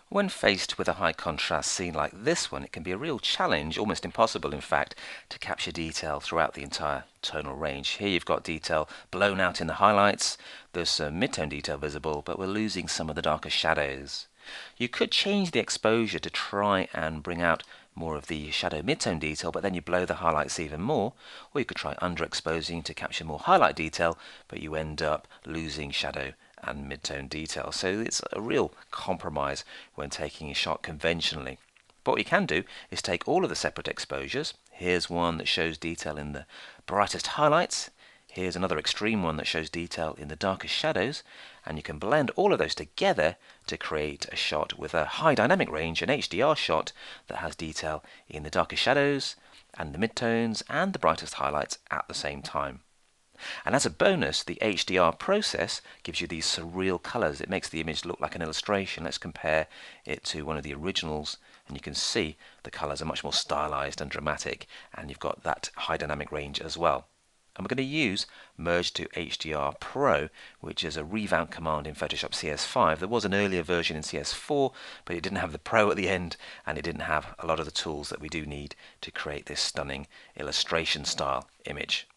When faced with a high contrast scene like this one, it can be a real challenge, almost impossible in fact, to capture detail throughout the entire tonal range. Here you've got detail blown out in the highlights, there's some mid-tone detail visible, but we're losing some of the darker shadows. You could change the exposure to try and bring out more of the shadow mid-tone detail, but then you blow the highlights even more, or you could try underexposing to capture more highlight detail, but you end up losing shadow and mid-tone detail. So it's a real compromise when taking a shot conventionally. But what you can do is take all of the separate exposures. Here's one that shows detail in the brightest highlights. Here's another extreme one that shows detail in the darkest shadows, and you can blend all of those together to create a shot with a high dynamic range, an HDR shot that has detail in the darkest shadows and the midtones and the brightest highlights at the same time. And as a bonus, the HDR process gives you these surreal colors. It makes the image look like an illustration. Let's compare it to one of the originals, and you can see the colors are much more stylized and dramatic, and you've got that high dynamic range as well. And we're going to use Merge to HDR Pro, which is a revamp command in Photoshop CS5. There was an earlier version in CS4, but it didn't have the Pro at the end, and it didn't have a lot of the tools that we do need to create this stunning illustration style image.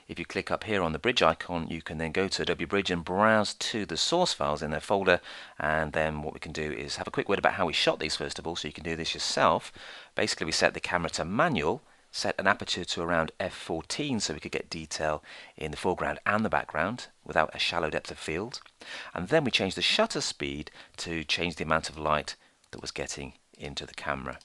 If you click up here on the bridge icon, you can then go to Adobe Bridge and browse to the source files in their folder, and then what we can do is have a quick word about how we shot these first of all, so you can do this yourself. Basically, we set the camera to manual, set an aperture to around f14 so we could get detail in the foreground and the background without a shallow depth of field, and then we changed the shutter speed to change the amount of light that was getting into the camera.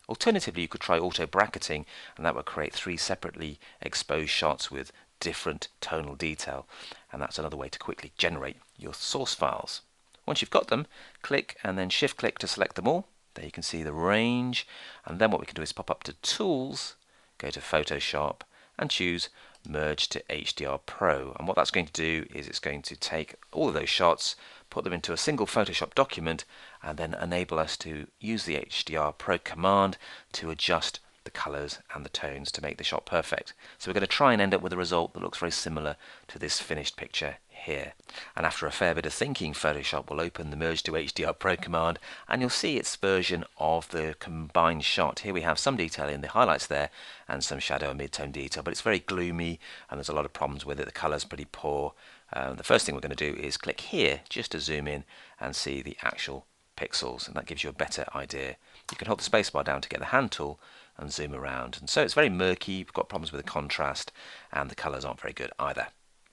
Alternatively, you could try auto bracketing, and that would create 3 separately exposed shots with different tonal detail, and that's another way to quickly generate your source files. Once you've got them, click and then shift click to select them all. There you can see the range, and then what we can do is pop up to Tools, go to Photoshop and choose Merge to HDR Pro, and what that's going to do is it's going to take all of those shots, put them into a single Photoshop document, and then enable us to use the HDR Pro command to adjust the colors and the tones to make the shot perfect. So we're going to try and end up with a result that looks very similar to this finished picture here. And after a fair bit of thinking, Photoshop will open the Merge to HDR Pro command, and you'll see its version of the combined shot. Here we have some detail in the highlights there and some shadow and mid-tone detail, but it's very gloomy and there's a lot of problems with it. The color's pretty poor. The first thing we're going to do is click here just to zoom in and see the actual pixels, and that gives you a better idea. You can hold the spacebar down to get the hand tool and zoom around, and so it's very murky. We've got problems with the contrast, and the colors aren't very good either.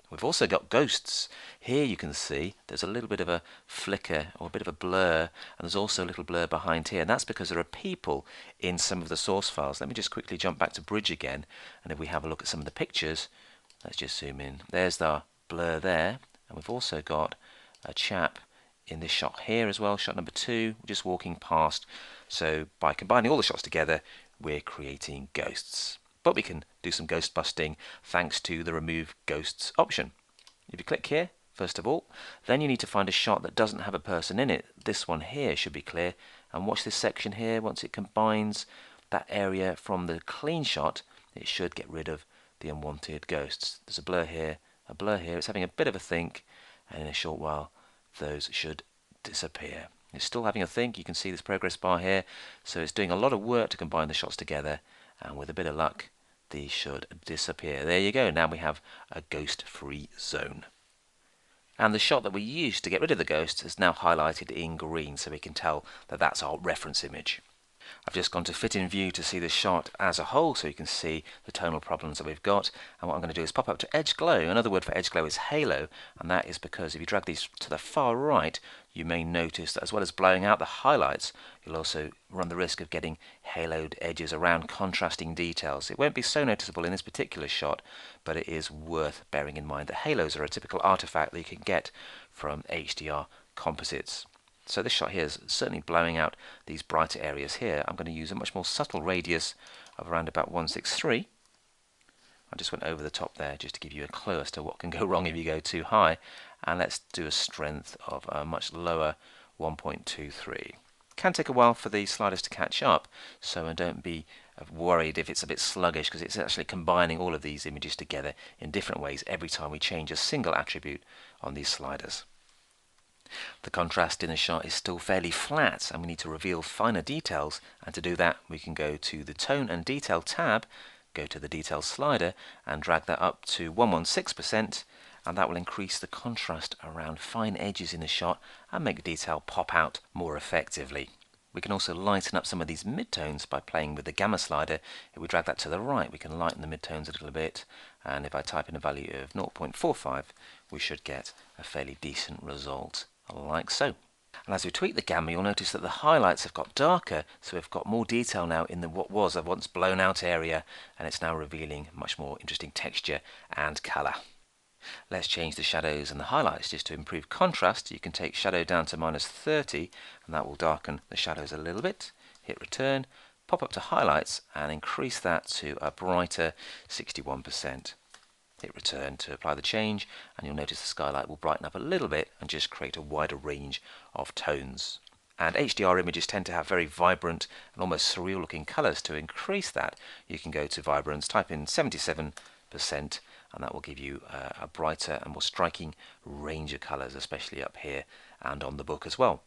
We've also got ghosts. Here you can see there's a little bit of a flicker or a bit of a blur, and there's also a little blur behind here, and that's because there are people in some of the source files. Let me just quickly jump back to Bridge again, and if we have a look at some of the pictures, let's just zoom in. There's the blur there, and we've also got a chap in this shot here as well, shot number 2, just walking past. So by combining all the shots together, we're creating ghosts. But we can do some ghost busting thanks to the Remove Ghosts option. If you click here, first of all, then you need to find a shot that doesn't have a person in it. This one here should be clear. And watch this section here. Once it combines that area from the clean shot, it should get rid of the unwanted ghosts. There's a blur here, a blur here. It's having a bit of a think, and in a short while, those should disappear. It's still having a think. You can see this progress bar here. So it's doing a lot of work to combine the shots together, and with a bit of luck, these should disappear. There you go. Now we have a ghost-free zone. And the shot that we used to get rid of the ghosts is now highlighted in green, so we can tell that that's our reference image. I've just gone to fit in view to see the shot as a whole, so you can see the tonal problems that we've got. And what I'm going to do is pop up to Edge Glow. Another word for Edge Glow is halo, and that is because if you drag these to the far right, you may notice that as well as blowing out the highlights, you'll also run the risk of getting haloed edges around contrasting details. It won't be so noticeable in this particular shot, but it is worth bearing in mind that halos are a typical artifact that you can get from HDR composites. So this shot here is certainly blowing out these brighter areas here. I'm going to use a much more subtle radius of around about 163. I just went over the top there just to give you a clue as to what can go wrong if you go too high. And let's do a strength of a much lower 1.23. It can take a while for the sliders to catch up, so don't be worried if it's a bit sluggish, because it's actually combining all of these images together in different ways every time we change a single attribute on these sliders. The contrast in the shot is still fairly flat and we need to reveal finer details, and to do that we can go to the Tone and Detail tab, go to the Detail slider and drag that up to 116%, and that will increase the contrast around fine edges in the shot and make detail pop out more effectively. We can also lighten up some of these midtones by playing with the gamma slider. If we drag that to the right, we can lighten the midtones a little bit, and if I type in a value of 0.45, we should get a fairly decent result, like so. And as we tweak the gamma, you'll notice that the highlights have got darker, so we've got more detail now in what was a once blown out area, and it's now revealing much more interesting texture and colour. Let's change the shadows and the highlights just to improve contrast. You can take shadow down to -30 and that will darken the shadows a little bit. Hit return, pop up to highlights and increase that to a brighter 61%. Hit return to apply the change and you'll notice the skylight will brighten up a little bit and just create a wider range of tones. And HDR images tend to have very vibrant and almost surreal looking colours. To increase that, you can go to Vibrance, type in 77%, and that will give you a brighter and more striking range of colours, especially up here and on the book as well.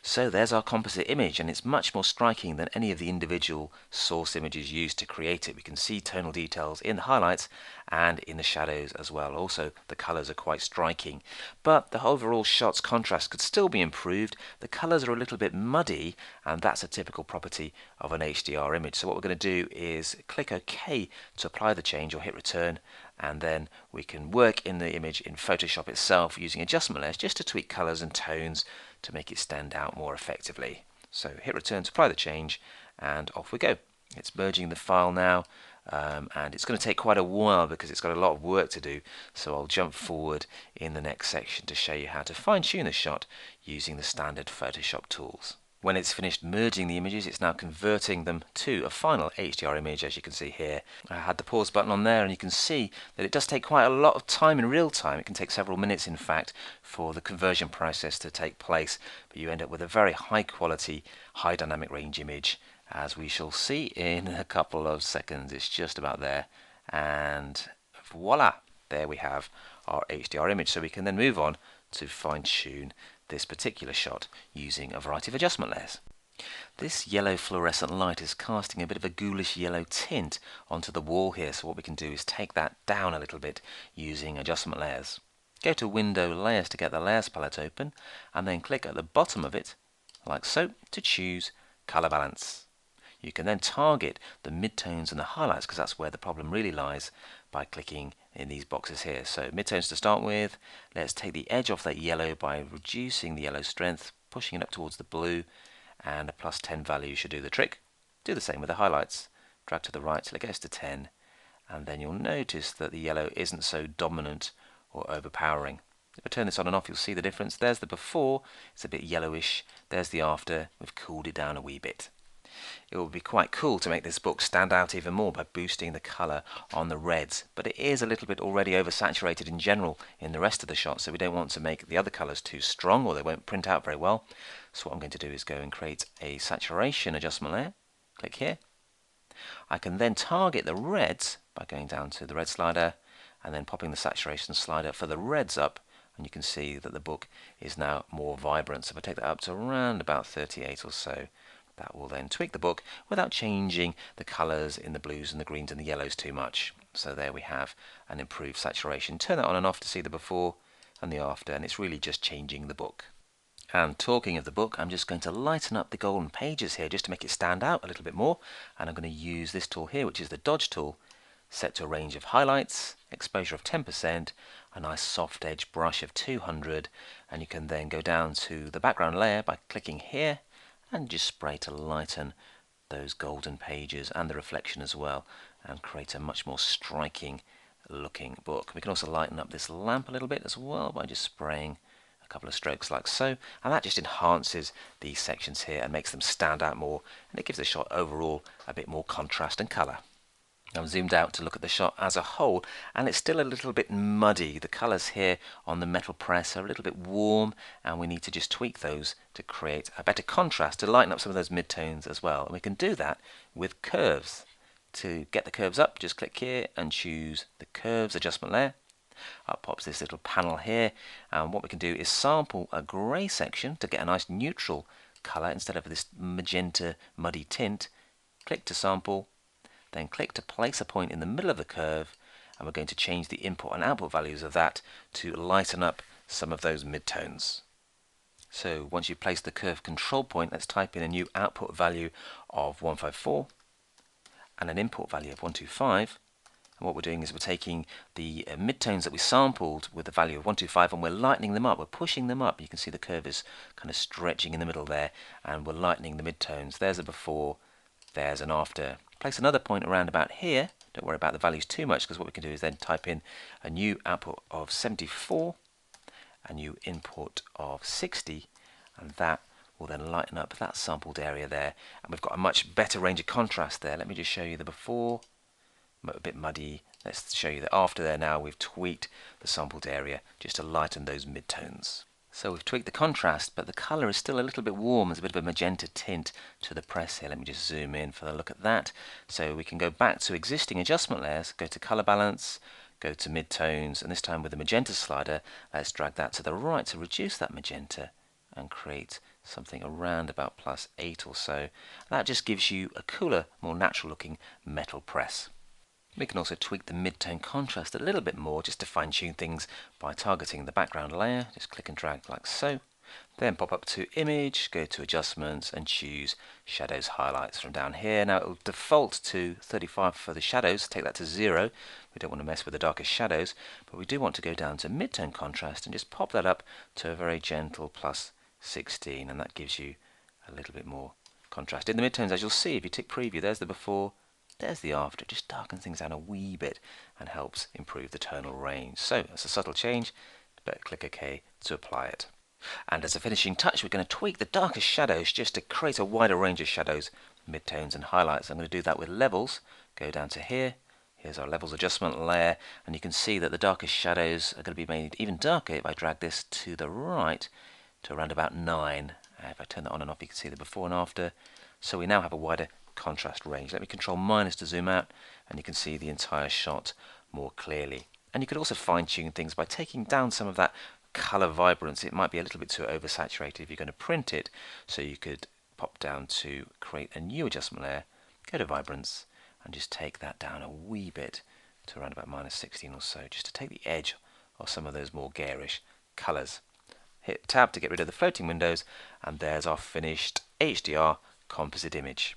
So there's our composite image, and it's much more striking than any of the individual source images used to create it. We can see tonal details in the highlights and in the shadows as well. Also, the colours are quite striking, but the overall shot's contrast could still be improved. The colours are a little bit muddy, and that's a typical property of an HDR image. So what we're going to do is click OK to apply the change, or hit return, and then we can work in the image in Photoshop itself using adjustment layers just to tweak colours and tones to make it stand out more effectively. So hit return to apply the change and off we go. It's merging the file now, and it's going to take quite a while because it's got a lot of work to do, so I'll jump forward in the next section to show you how to fine-tune the shot using the standard Photoshop tools. When it's finished merging the images, it's now converting them to a final HDR image, as you can see here. I had the pause button on there, and you can see that it does take quite a lot of time in real time. It can take several minutes, in fact, for the conversion process to take place, but you end up with a very high quality, high dynamic range image, as we shall see in a couple of seconds. It's just about there, and voila, there we have our HDR image. So we can then move on to fine-tune this particular shot using a variety of adjustment layers. This yellow fluorescent light is casting a bit of a ghoulish yellow tint onto the wall here, so what we can do is take that down a little bit using adjustment layers. Go to Window Layers to get the Layers palette open, and then click at the bottom of it, like so, to choose Color Balance. You can then target the midtones and the highlights, because that's where the problem really lies, by clicking in these boxes here. So midtones to start with, let's take the edge off that yellow by reducing the yellow strength, pushing it up towards the blue, and a +10 value should do the trick. Do the same with the highlights. Drag to the right till it goes to 10, and then you'll notice that the yellow isn't so dominant or overpowering. If I turn this on and off, you'll see the difference. There's the before, it's a bit yellowish. There's the after, we've cooled it down a wee bit. It would be quite cool to make this book stand out even more by boosting the colour on the reds, but it is a little bit already oversaturated in general in the rest of the shot, so we don't want to make the other colours too strong or they won't print out very well. So what I'm going to do is go and create a saturation adjustment layer. Click here. I can then target the reds by going down to the red slider and then popping the saturation slider for the reds up, and you can see that the book is now more vibrant. So if I take that up to around about 38 or so, that will then tweak the book without changing the colours in the blues and the greens and the yellows too much. So there we have an improved saturation. Turn that on and off to see the before and the after, and it's really just changing the book. And talking of the book, I'm just going to lighten up the golden pages here just to make it stand out a little bit more, and I'm going to use this tool here, which is the Dodge tool, set to a range of highlights, exposure of 10%, a nice soft edge brush of 200, and you can then go down to the background layer by clicking here and just spray to lighten those golden pages and the reflection as well, and create a much more striking looking book. We can also lighten up this lamp a little bit as well by just spraying a couple of strokes like so, and that just enhances these sections here and makes them stand out more, and it gives the shot overall a bit more contrast and colour. I've zoomed out to look at the shot as a whole, and it's still a little bit muddy. The colours here on the metal press are a little bit warm, and we need to just tweak those to create a better contrast, to lighten up some of those midtones as well. And we can do that with curves. To get the curves up, just click here and choose the Curves adjustment layer. up pops this little panel here, and what we can do is sample a grey section to get a nice neutral colour instead of this magenta muddy tint. Click to sample, then click to place a point in the middle of the curve, and we're going to change the input and output values of that to lighten up some of those midtones. So once you've placed the curve control point, let's type in a new output value of 154 and an input value of 125. And what we're doing is we're taking the midtones that we sampled with the value of 125 and we're lightening them up, we're pushing them up. You can see the curve is kind of stretching in the middle there, and we're lightening the midtones. There's a before, there's an after. Place another point around about here. Don't worry about the values too much, because what we can do is then type in a new output of 74, a new input of 60, and that will then lighten up that sampled area there, and we've got a much better range of contrast there. Let me just show you the before, a bit muddy. Let's show you the after there now. We've tweaked the sampled area just to lighten those midtones. So we've tweaked the contrast, but the colour is still a little bit warm. There's a bit of a magenta tint to the press here. Let me just zoom in for a look at that. So we can go back to existing adjustment layers, go to colour balance, go to midtones, and this time with the magenta slider, let's drag that to the right to reduce that magenta and create something around about +8 or so. That just gives you a cooler, more natural looking metal press. We can also tweak the mid-tone contrast a little bit more just to fine-tune things by targeting the background layer. Just click and drag like so. Then pop up to Image, go to Adjustments and choose Shadows Highlights from down here. Now it will default to 35 for the shadows, take that to 0. We don't want to mess with the darkest shadows, but we do want to go down to mid-tone contrast and just pop that up to a very gentle +16, and that gives you a little bit more contrast. In the midtones, as you'll see, if you tick preview, there's the before, there's the after. It just darkens things down a wee bit and helps improve the tonal range. So that's a subtle change, but click OK to apply it. And as a finishing touch, we're going to tweak the darkest shadows just to create a wider range of shadows, midtones and highlights. I'm going to do that with levels. Go down to here. Here's our levels adjustment layer, and you can see that the darkest shadows are going to be made even darker if I drag this to the right to around about 9. If I turn that on and off, you can see the before and after. So we now have a wider contrast range. Let me control minus to zoom out, and you can see the entire shot more clearly. And you could also fine-tune things by taking down some of that color vibrance. It might be a little bit too oversaturated if you're going to print it, so you could pop down to create a new adjustment layer, go to vibrance, and just take that down a wee bit to around about -16 or so, just to take the edge of some of those more garish colors. Hit tab to get rid of the floating windows, and there's our finished HDR composite image.